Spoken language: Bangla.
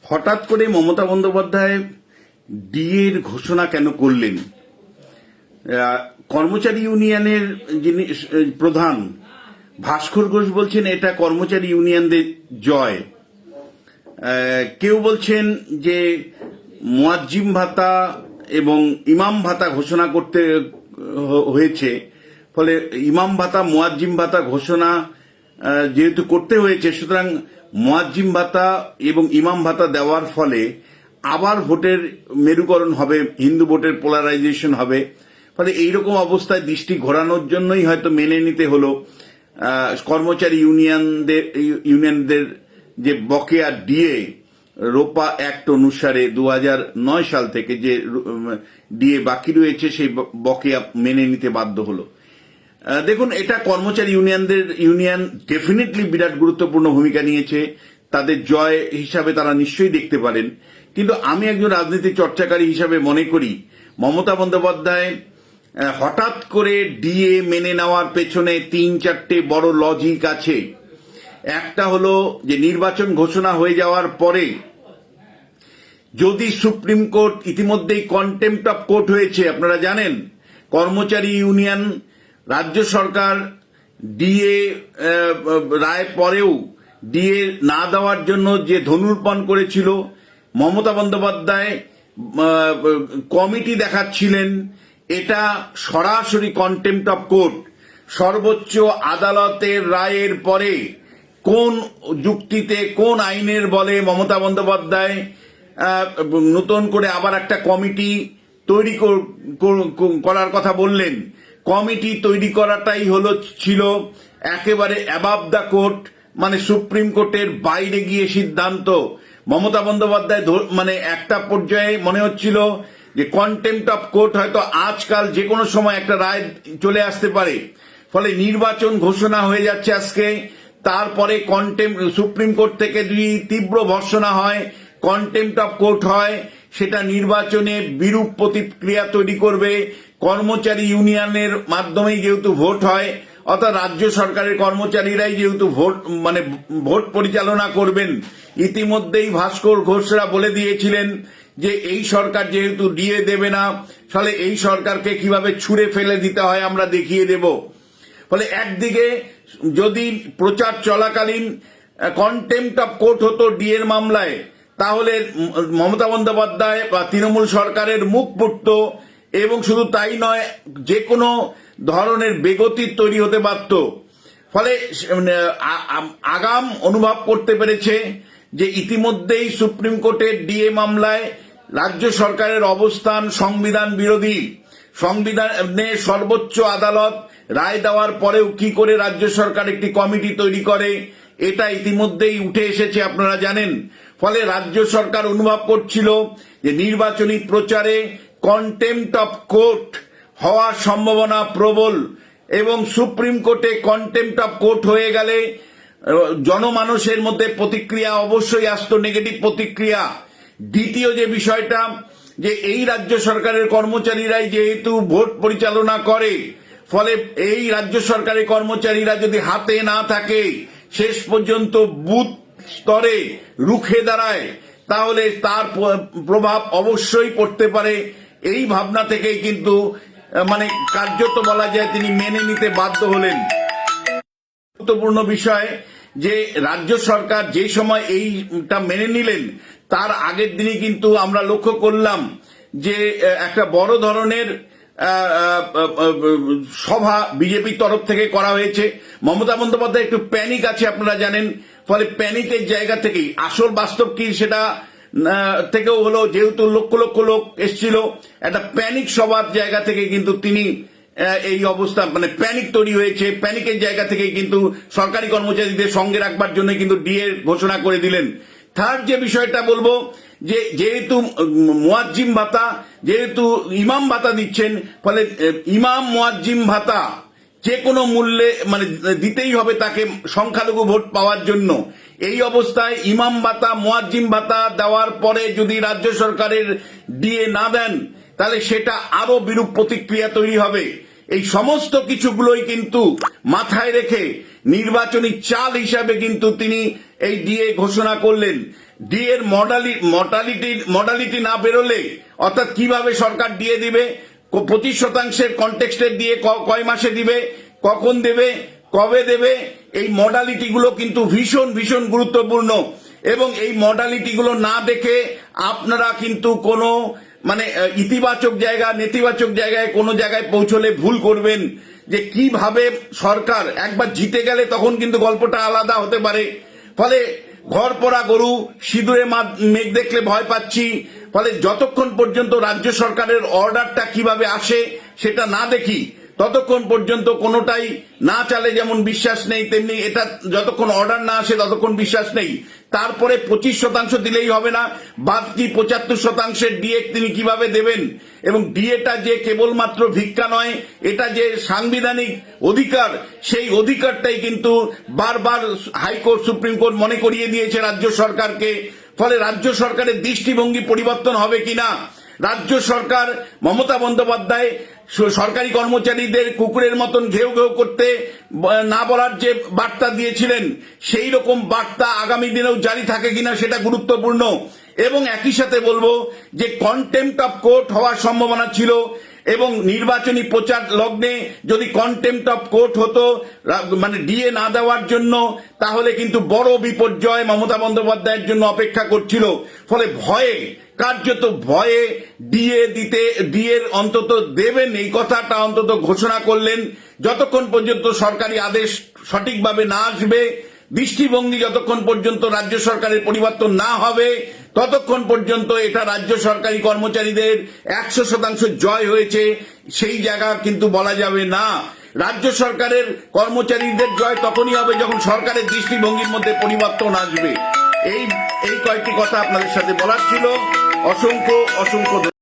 হঠাৎ করে মমতা বন্দ্যোপাধ্যায় ডিএর ঘোষণা কেন করলেন? কর্মচারী ইউনিয়নের যিনি প্রধান ভাস্কর ঘোষ বলছেন এটা কর্মচারী ইউনিয়নদের জয়। কেউ বলছেন যে মুয়াজ্জিম ভাতা এবং ইমাম ভাতা ঘোষণা করতে হয়েছে, ফলে ইমাম ভাতা মুয়াজ্জিম ভাতা ঘোষণা যেহেতু করতে হয়েছে, সুতরাং মুয়াজ্জিম ভাতা এবং ইমাম ভাতা দেওয়ার ফলে আবার ভোটের মেরুকরণ হবে, হিন্দু ভোটের পোলারাইজেশন হবে। ফলে এইরকম অবস্থায় দৃষ্টি ঘোরানোর জন্যই হয়তো মেনে নিতে হলো কর্মচারী ইউনিয়নদের যে বকেয়া ডিএ রোপা অ্যাক্ট অনুসারে 2009 সাল থেকে যে ডিএ বাকি রয়েছে সেই বকেয়া মেনে নিতে বাধ্য হলো। দেখুন, এটা কর্মচারী ইউনিয়ন ডেফিনেটলি বিরাট গুরুত্বপূর্ণ ভূমিকা নিয়েছে, তাদের জয় হিসাবে তারা নিশ্চয়ই দেখতে পারেন। কিন্তু আমি একজন রাজনীতি চর্চাকারী হিসাবে মনে করি মমতা বন্দ্যোপাধ্যায় হঠাৎ করে ডিএ মেনে নেওয়ার পেছনে 3-4টে বড় লজিক আছে। একটা হলো যে নির্বাচন ঘোষণা হয়ে যাওয়ার পরে যদি সুপ্রিম কোর্ট, ইতিমধ্যেই কন্টেম্পট অফ কোর্ট হয়েছে আপনারা জানেন, কর্মচারী ইউনিয়ন রাজ্য সরকার ডিএ রায় পরেও ডিএ না দেওয়ার জন্য যে ধনুর্পণ করেছিল, মমতা বন্দ্যোপাধ্যায় কমিটি দেখাচ্ছিলেন, এটা সরাসরি কন্টেম্পট অফ কোর্ট। সর্বোচ্চ আদালতের রায়ের পরে কোন যুক্তিতে, কোন আইনের বলে মমতা বন্দ্যোপাধ্যায় নতুন করে আবার একটা কমিটি তৈরি করার কথা বললেন? কমিটি তৈরি করাটাই ছিল একেবারে অ্যাবাভ দ্য কোর্ট, মানে সুপ্রিম কোর্টের বাইরে গিয়ে সিদ্ধান্ত। মমতা বন্দ্যোপাধ্যায় মানে একটা পর্যায়ে মনে হচ্ছিল যে কন্টেম্পট অফ কোর্ট হয়তো আজকাল যে কোনো সময় একটা রায় চলে আসতে পারে। ফলে নির্বাচন ঘোষণা হয়ে যাচ্ছে আজকে, তারপরে সুপ্রিম কোর্ট থেকে যদি তীব্র ভর্ৎসনা হয়, কন্টেম্পট অফ কোর্ট হয়, সেটা নির্বাচনে বিরূপ প্রতিক্রিয়া তৈরি করবে। কর্মচারী ইউনিয়নের মাধ্যমেই যেহেতু ভোট হয়, অর্থাৎ রাজ্য সরকারের কর্মচারীরাই যেহেতু ভোট পরিচালনা করবেন, ইতিমধ্যেই ভাস্কর ঘোষরা বলে দিয়েছিলেন যে এই সরকার যেহেতু ডিএ দেবে না, ফলে এই সরকারকে কিভাবে ছুঁড়ে ফেলে দিতে হয় আমরা দেখিয়ে দেব। ফলে একদিকে যদি প্রচার চলাকালীন কন্টেম্পট অফ কোর্ট হতো ডিএর মামলায়, তাহলে মমতা বন্দ্যোপাধ্যায় বা তৃণমূল সরকারের মুখ পুড়ত, এবং শুধু তাই নয়, যে কোনো ধরনের বেগতি তৈরি হতে পারত। ফলে আগাম অনুভব করতে পেরেছে যে ইতিমধ্যেই সুপ্রিম কোর্টের ডিএ মামলায় রাজ্য সরকারের অবস্থান সংবিধান বিরোধী। সংবিধানের সর্বোচ্চ আদালত রায় দেওয়ার পরেও কি করে রাজ্য সরকার একটি কমিটি তৈরি করে, এটা ইতিমধ্যেই উঠে এসেছে, আপনারা জানেন। ফলে রাজ্য সরকার অনুভব করছিল যে নির্বাচনী প্রচারে কন্টেম্পট অফ কোর্ট হওয়ার সম্ভাবনা প্রবল, এবং সুপ্রিম কোর্টে কন্টেম্পট অফ কোর্ট হয়ে গেলে জনমানুষের মধ্যে প্রতিক্রিয়া অবশ্যই আসতো, নেগেটিভ প্রতিক্রিয়া। দ্বিতীয় যে বিষয়টা, যে এই রাজ্য সরকারের কর্মচারীরাই যেহেতু ভোট পরিচালনা করে, ফলে এই রাজ্য সরকারের কর্মচারীরা যদি হাতে না থাকে, শেষ পর্যন্ত বুথ স্তরে রুখে দাঁড়ায়, তাহলে তার প্রভাব অবশ্যই পড়তে পারে। এই ভাবনা থেকেই কিন্তু মানে কার্যত বলা যায় তিনি মেনে নিতে বাধ্য হলেন। গুরুত্বপূর্ণ বিষয় যে রাজ্য সরকার যে সময় এইটা মেনে নিলেন, তার আগের দিনই কিন্তু আমরা লক্ষ্য করলাম যে একটা বড় ধরনের সভা বিজেপির তরফ থেকে করা হয়েছে। মমতা বন্দ্যোপাধ্যায় একটু প্যানিক আছে আপনারা জানেন, ফলে প্যানিকের জায়গা থেকেই আসল বাস্তব কি সেটা থেকেও হলো, যেহেতু লক্ষ লক্ষ লোক এসেছিল, একটা প্যানিক সভার জায়গা থেকে কিন্তু তিনি এই অবস্থা, মানে প্যানিক তৈরি হয়েছে, প্যানিকের জায়গা থেকে কিন্তু সরকারি কর্মচারীদের সঙ্গে রাখবার জন্য কিন্তু ডিএ ঘোষণা করে দিলেন। থার্ড যে বিষয়টা বলবো, যে যেহেতু মুয়াজ্জিম ভাতা, যেহেতু ইমাম ভাতা দিচ্ছেন, ফলে ইমাম মুয়াজ্জিম ভাতা যে কোনো মূল্যে মানে দিতেই হবে তাকে সংখ্যালঘু ভোট পাওয়ার জন্য। এই অবস্থায় ইমাম ভাতা, মুয়াজ্জিম ভাতা দেওয়ার পরে যদি রাজ্য সরকারের ডিএ না দেন, তাহলে সেটা আরো বিরূপ প্রতিক্রিয়া তৈরি হবে। এই সমস্ত কিছুগুলোই কিন্তু মাথায় রেখে নির্বাচনী চাল হিসাবে কিন্তু তিনি এই ডিএ ঘোষণা করলেন। ডি এর মডালিটি না বেরোলে, অর্থাৎ কিভাবে সরকার দিয়ে দিবে, 25% কনটেক্সটের দিয়ে কয় মাসে দিবে, কখন দেবে, কবে দেবে, এই মডালিটি গুলো কিন্তু ভীষণ ভীষণ গুরুত্বপূর্ণ। এবং এই মডালিটি গুলো না দেখে আপনারা কিন্তু কোনো মানে ইতিবাচক জায়গা নেতিবাচক জায়গায় কোনো জায়গায় পৌঁছলে ভুল করবেন। যে কিভাবে সরকার একবার জিতে গেলে তখন কিন্তু গল্পটা আলাদা হতে পারে। ফলে ঘর পড়া গরু সিঁদুরে মেঘ দেখলে ভয় পাচ্ছি। ফলে যতক্ষণ পর্যন্ত রাজ্য সরকারের অর্ডারটা কিভাবে আসে সেটা না দেখি, ততক্ষণ পর্যন্ত কোনোটাই না চালে যেমন বিশ্বাস নেই, তেমনি এটা যতক্ষণ অর্ডার না আসে ততক্ষণ বিশ্বাস নেই। তারপরে 25% দিলেই হবে না, বাকি 75% ডিএ তিনি কিভাবে দেবেন। এবং ডিএটা যে কেবলমাত্র ভিক্ষা নয়, এটা যে সাংবিধানিক অধিকার, সেই অধিকারটাই কিন্তু বারবার হাইকোর্ট সুপ্রিম কোর্ট মনে করিয়ে দিয়েছে রাজ্য সরকারকে। ফলে রাজ্য সরকারের দৃষ্টিভঙ্গি পরিবর্তন হবে কিনা, রাজ্য সরকার মমতা বন্দ্যোপাধ্যায় সরকারি কর্মচারীদের কুকুরের মতন ঘেউ ঘেউ করতে না বলার যে বার্তা দিয়েছিলেন, সেই রকম বার্তা আগামী দিনেও জারি থাকে কিনা সেটা গুরুত্বপূর্ণ। এবং একই সাথে বলবো যে কন্টেম্পট অফ কোর্ট হওয়ার সম্ভাবনা ছিল, এবং নির্বাচনী প্রচার লগ্নে যদি কন্টেম্পট অফ কোর্ট হতো মানে ডিএ না দেওয়ার জন্য, তাহলে কিন্তু বড় বিপর্যয় মমতা বন্দ্যোপাধ্যায়ের জন্য অপেক্ষা করছিল। ফলে ভয়ে, কার্যত ভয়ে ডিএর অন্তত দেবেন এই কথাটা অন্তত ঘোষণা করলেন। যতক্ষণ পর্যন্ত সরকারি আদেশ সঠিকভাবে না আসবে, দৃষ্টিভঙ্গি যতক্ষণ পর্যন্ত রাজ্য সরকারের পরিবর্তন না হবে, ততক্ষণ পর্যন্ত এটা রাজ্য সরকারি কর্মচারীদের 100% জয় হয়েছে সেই জায়গা কিন্তু বলা যাবে না। রাজ্য সরকারের কর্মচারীদের জয় তখনই হবে যখন সরকারের দৃষ্টিভঙ্গির মধ্যে পরিবর্তন আসবে। এই কয়েকটি কথা আপনাদের সাথে বলার ছিল। অসংখ্য অসংখ্য